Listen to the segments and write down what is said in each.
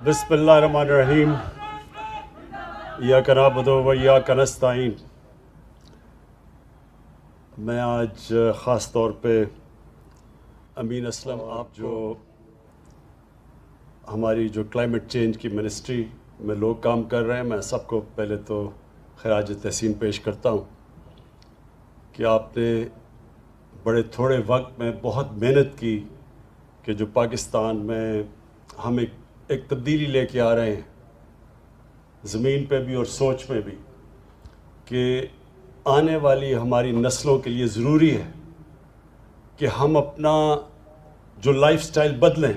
بسم اللہ الرحمن الرحیم ایاک نعبد و ایاک نستعین۔ میں آج خاص طور پہ امین اسلم آپ جو ہماری جو کلائمیٹ چینج کی منسٹری میں لوگ کام کر رہے ہیں، میں سب کو پہلے تو خراج تحسین پیش کرتا ہوں کہ آپ نے بڑے تھوڑے وقت میں بہت محنت کی کہ جو پاکستان میں ہم ایک تبدیلی لے کے آ رہے ہیں زمین پہ بھی اور سوچ میں بھی، کہ آنے والی ہماری نسلوں کے لیے ضروری ہے کہ ہم اپنا جو لائف سٹائل بدلیں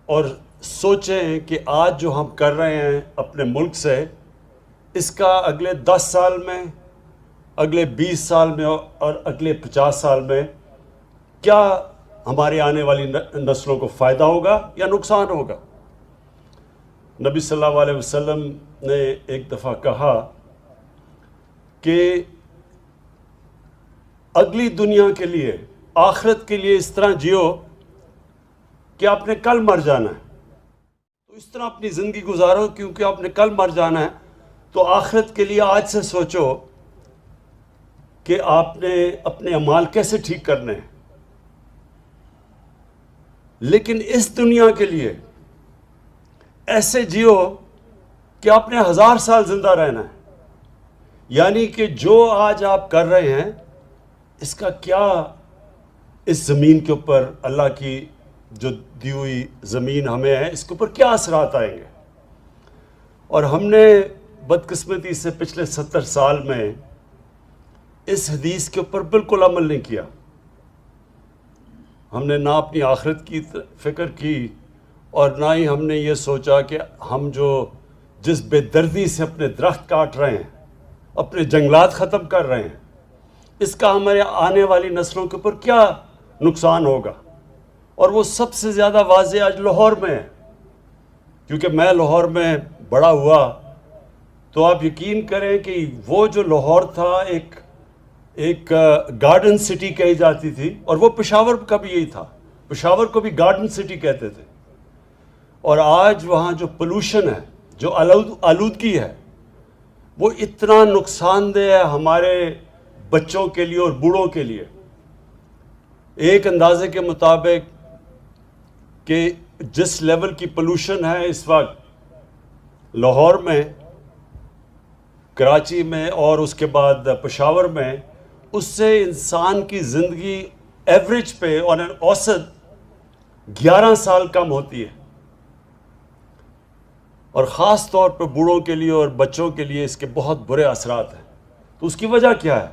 اور سوچیں کہ آج جو ہم کر رہے ہیں اپنے ملک سے، اس کا اگلے 10 سال میں، اگلے 20 سال میں اور اگلے 50 سال میں کیا ہمارے آنے والی نسلوں کو فائدہ ہوگا یا نقصان ہوگا۔ نبی صلی اللہ علیہ وسلم نے ایک دفعہ کہا کہ اگلی دنیا کے لیے، آخرت کے لیے اس طرح جیو کہ آپ نے کل مر جانا ہے، تو اس طرح اپنی زندگی گزارو کیونکہ آپ نے کل مر جانا ہے، تو آخرت کے لیے آج سے سوچو کہ آپ نے اپنے اعمال کیسے ٹھیک کرنے ہیں۔ لیکن اس دنیا کے لیے ایسے جیو کہ آپ نے 1000 سال زندہ رہنا ہے، یعنی کہ جو آج آپ کر رہے ہیں اس کا کیا اس زمین کے اوپر، اللہ کی جو دی ہوئی زمین ہمیں ہے، اس کے اوپر کیا اثرات آئیں گے۔ اور ہم نے بدقسمتی سے پچھلے 70 سال میں اس حدیث کے اوپر بالکل عمل نہیں کیا۔ ہم نے نہ اپنی آخرت کی فکر کی اور نہ ہی ہم نے یہ سوچا کہ ہم جس بے دردی سے اپنے درخت کاٹ رہے ہیں، اپنے جنگلات ختم کر رہے ہیں، اس کا ہمارے آنے والی نسلوں کے اوپر کیا نقصان ہوگا۔ اور وہ سب سے زیادہ واضح آج لاہور میں ہے، کیونکہ میں لاہور میں بڑا ہوا، تو آپ یقین کریں کہ وہ جو لاہور تھا ایک گارڈن سٹی کہی جاتی تھی، اور وہ پشاور کا بھی یہی تھا، پشاور کو بھی گارڈن سٹی کہتے تھے۔ اور آج وہاں جو پولوشن ہے، جو آلودگی ہے، وہ اتنا نقصان دہ ہے ہمارے بچوں کے لیے اور بوڑھوں کے لیے۔ ایک اندازے کے مطابق کہ جس لیول کی پولوشن ہے اس وقت لاہور میں، کراچی میں اور اس کے بعد پشاور میں، اس سے انسان کی زندگی ایوریج پہ اور اوسط 11 سال کم ہوتی ہے، اور خاص طور پہ بوڑھوں کے لیے اور بچوں کے لیے اس کے بہت برے اثرات ہیں۔ تو اس کی وجہ کیا ہے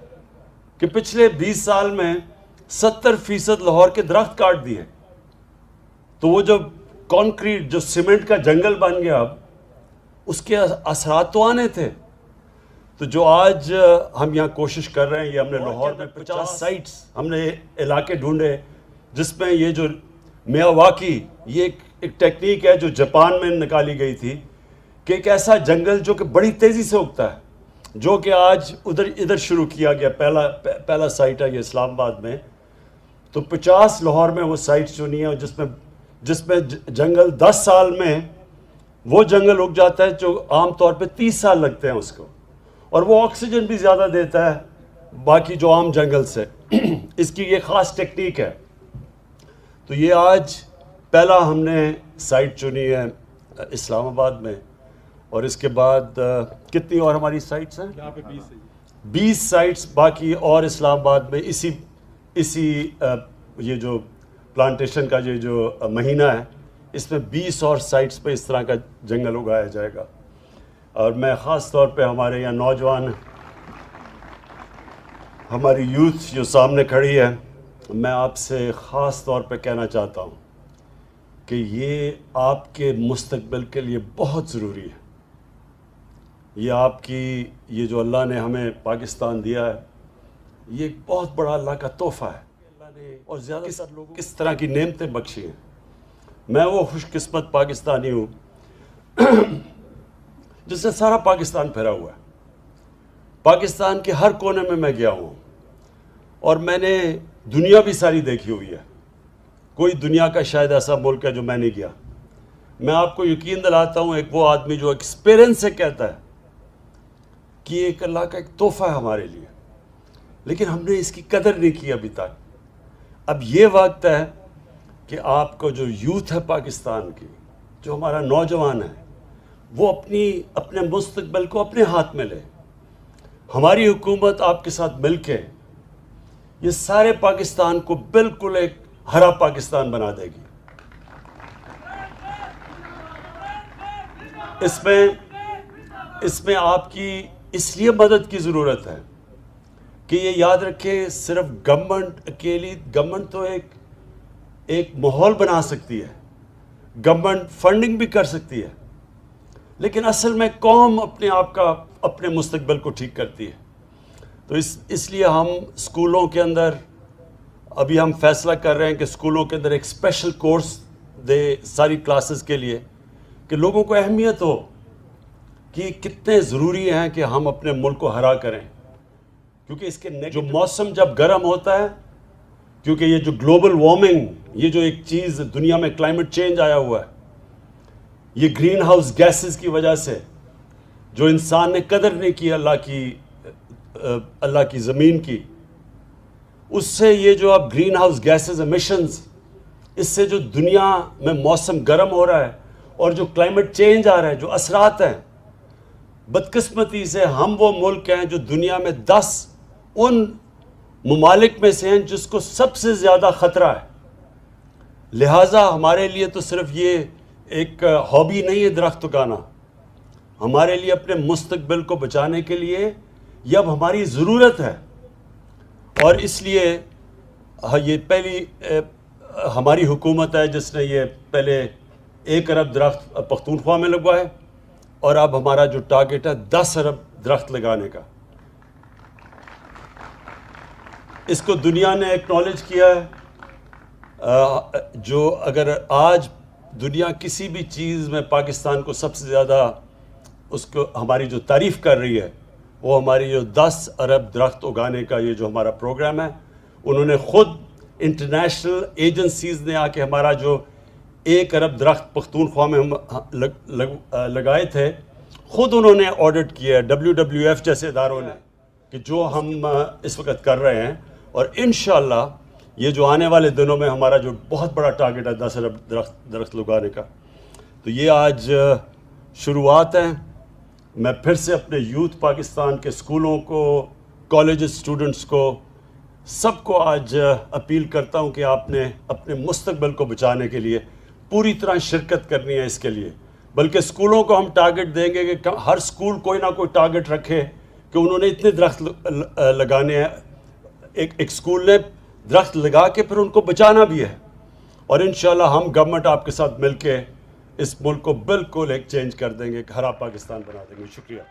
کہ پچھلے 20 سال میں 70% لاہور کے درخت کاٹ دیے، تو وہ جو کانکریٹ، جو سیمنٹ کا جنگل بن گیا، اب اس کے اثرات تو آنے تھے۔ تو جو آج ہم یہاں کوشش کر رہے ہیں، یہ ہم نے لاہور میں 50 سائٹس ہم نے علاقے ڈھونڈے، جس میں یہ جو میاواکی، یہ ایک ٹیکنیک ہے جو جاپان میں نکالی گئی تھی، کہ ایک ایسا جنگل جو کہ بڑی تیزی سے اگتا ہے، جو کہ آج ادھر شروع کیا گیا۔ پہلا سائٹ ہے یہ اسلام آباد میں، تو 50 لاہور میں وہ سائٹس چنی ہیں، جس میں جنگل 10 سال میں وہ جنگل اگ جاتا ہے جو عام طور پہ 30 سال لگتے ہیں اس کو، اور وہ آکسیجن بھی زیادہ دیتا ہے باقی جو عام جنگل سے۔ اس کی یہ خاص ٹیکنیک ہے۔ تو یہ آج پہلا ہم نے سائٹ چنی ہے اسلام آباد میں، اور اس کے بعد کتنی اور ہماری سائٹس ہیں؟ یہاں پہ 20 سائٹس باقی اور اسلام آباد میں اسی یہ جو پلانٹیشن کا یہ جو مہینہ ہے، اس میں 20 اور سائٹس پہ اس طرح کا جنگل اگایا جائے گا۔ اور میں خاص طور پہ ہمارے یہاں نوجوان، ہماری یوتھ جو سامنے کھڑی ہے، میں آپ سے خاص طور پہ کہنا چاہتا ہوں کہ یہ آپ کے مستقبل کے لیے بہت ضروری ہے۔ یہ آپ کی، یہ جو اللہ نے ہمیں پاکستان دیا ہے، یہ ایک بہت بڑا اللہ کا تحفہ ہے، اللہ نے اور زیادہ تر لوگوں کس طرح کی نعمتیں بخشی ہیں۔ میں وہ خوش قسمت پاکستانی ہوں جس سے سارا پاکستان پھیرا ہوا ہے۔ پاکستان کے ہر کونے میں گیا ہوں، اور میں نے دنیا بھی ساری دیکھی ہوئی ہے۔ کوئی دنیا کا شاید ایسا ملک ہے جو میں نہیں گیا۔ میں آپ کو یقین دلاتا ہوں، ایک وہ آدمی جو ایکسپیرئنس سے کہتا ہے کہ یہ ایک اللہ کا ایک تحفہ ہے ہمارے لیے، لیکن ہم نے اس کی قدر نہیں کی ابھی تک۔ اب یہ وقت ہے کہ آپ کو جو یوتھ ہے پاکستان کی، جو ہمارا نوجوان ہے، وہ اپنے مستقبل کو اپنے ہاتھ میں لے۔ ہماری حکومت آپ کے ساتھ مل کے یہ سارے پاکستان کو بالکل ایک ہرا پاکستان بنا دے گی۔ اس میں آپ کی اس لیے مدد کی ضرورت ہے کہ یہ یاد رکھیں، صرف گورنمنٹ تو ایک ماحول بنا سکتی ہے، گورنمنٹ فنڈنگ بھی کر سکتی ہے، لیکن اصل میں قوم اپنے مستقبل کو ٹھیک کرتی ہے۔ تو اس لیے ہم اسکولوں کے اندر ابھی ہم فیصلہ کر رہے ہیں کہ اسکولوں کے اندر ایک اسپیشل کورس دے ساری کلاسز کے لیے، کہ لوگوں کو اہمیت ہو کہ کتنے ضروری ہیں کہ ہم اپنے ملک کو ہرا کریں، کیونکہ اس کے جو موسم جب گرم ہوتا ہے، کیونکہ یہ جو گلوبل وارمنگ، یہ جو ایک چیز دنیا میں کلائمیٹ چینج آیا ہوا ہے، یہ گرین ہاؤس گیسز کی وجہ سے جو انسان نے قدر نہیں کی اللہ کی زمین کی، اس سے یہ جو اب گرین ہاؤس گیسز ایمیشنز، اس سے جو دنیا میں موسم گرم ہو رہا ہے اور جو کلائمیٹ چینج آ رہا ہے، جو اثرات ہیں، بدقسمتی سے ہم وہ ملک ہیں جو دنیا میں 10 ان ممالک میں سے ہیں جس کو سب سے زیادہ خطرہ ہے۔ لہٰذا ہمارے لیے تو صرف یہ ایک ہابی نہیں ہے درخت اگانا، ہمارے لیے اپنے مستقبل کو بچانے کے لیے یہ اب ہماری ضرورت ہے۔ اور اس لیے یہ پہلی ہماری حکومت ہے جس نے یہ پہلے 1 ارب درخت پختونخوا میں لگوائے، اور اب ہمارا جو ٹارگٹ ہے 10 ارب درخت لگانے کا۔ اس کو دنیا نے ایکنالج کیا ہے۔ جو اگر آج دنیا کسی بھی چیز میں پاکستان کو سب سے زیادہ اس کو ہماری جو تعریف کر رہی ہے، وہ ہماری جو 10 ارب درخت اگانے کا یہ جو ہمارا پروگرام ہے۔ انہوں نے خود انٹرنیشنل ایجنسیز نے آ کے ہمارا جو 1 ارب درخت پختونخوا میں ہم لگائے تھے، خود انہوں نے آڈٹ کیا ہے WWF جیسے اداروں نے، کہ جو ہم اس وقت کر رہے ہیں۔ اور انشاءاللہ یہ جو آنے والے دنوں میں ہمارا جو بہت بڑا ٹارگٹ ہے 10 ارب درخت لگانے کا، تو یہ آج شروعات ہیں۔ میں پھر سے اپنے یوتھ پاکستان کے اسکولوں کو، کالج اسٹوڈنٹس کو، سب کو آج اپیل کرتا ہوں کہ آپ نے اپنے مستقبل کو بچانے کے لیے پوری طرح شرکت کرنی ہے اس کے لیے۔ بلکہ اسکولوں کو ہم ٹارگٹ دیں گے کہ ہر اسکول کوئی نہ کوئی ٹارگٹ رکھے کہ انہوں نے اتنے درخت لگانے ہیں۔ ایک اسکول نے درخت لگا کے پھر ان کو بچانا بھی ہے، اور انشاءاللہ ہم گورنمنٹ آپ کے ساتھ مل کے اس ملک کو بالکل ایک چینج کر دیں گے، ایک ہرا پاکستان بنا دیں گے۔ شکریہ۔